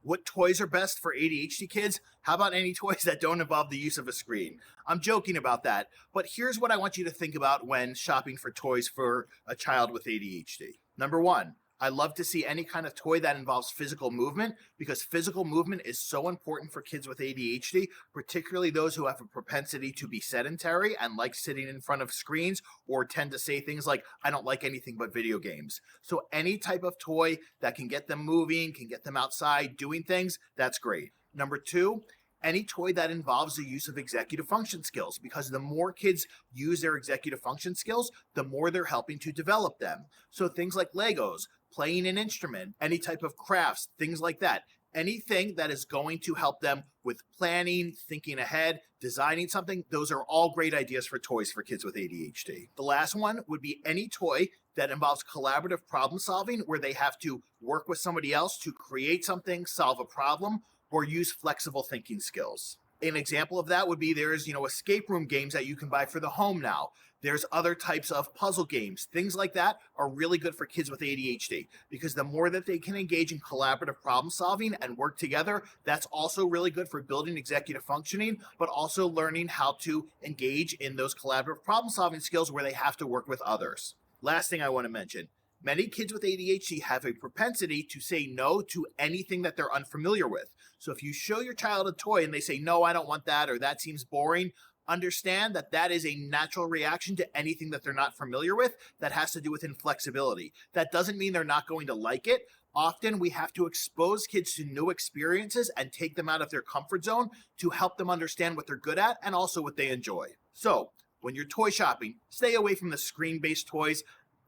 What toys are best for ADHD kids? How about any toys that don't involve the use of a screen? I'm joking about that, but here's what I want you to think about when shopping for toys for a child with ADHD. Number one, I love to see any kind of toy that involves physical movement because physical movement is so important for kids with ADHD, particularly those who have a propensity to be sedentary and like sitting in front of screens or tend to say things like, I don't like anything but video games. So any type of toy that can get them moving, can get them outside doing things, that's great. Number two, any toy that involves the use of executive function skills, because the more kids use their executive function skills, the more they're helping to develop them. So things like Legos, playing an instrument, any type of crafts, things like that. Anything that is going to help them with planning, thinking ahead, designing something, those are all great ideas for toys for kids with ADHD. The last one would be any toy that involves collaborative problem solving where they have to work with somebody else to create something, solve a problem, or use flexible thinking skills. An example of that would be there's, escape room games that you can buy for the home now. There's other types of puzzle games. Things like that are really good for kids with ADHD because the more that they can engage in collaborative problem solving and work together, that's also really good for building executive functioning, but also learning how to engage in those collaborative problem solving skills where they have to work with others. Last thing I want to mention. Many kids with ADHD have a propensity to say no to anything that they're unfamiliar with. So if you show your child a toy and they say, no, I don't want that, or that seems boring, understand that that is a natural reaction to anything that they're not familiar with that has to do with inflexibility. That doesn't mean they're not going to like it. Often we have to expose kids to new experiences and take them out of their comfort zone to help them understand what they're good at and also what they enjoy. So when you're toy shopping, stay away from the screen-based toys.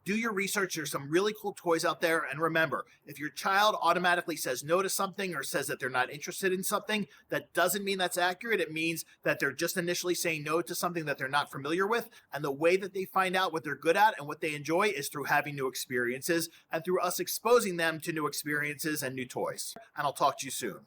Do your research. There's some really cool toys out there. And remember, if your child automatically says no to something or says that they're not interested in something, that doesn't mean that's accurate. It means that they're just initially saying no to something that they're not familiar with. And the way that they find out what they're good at and what they enjoy is through having new experiences and through us exposing them to new experiences and new toys. And I'll talk to you soon.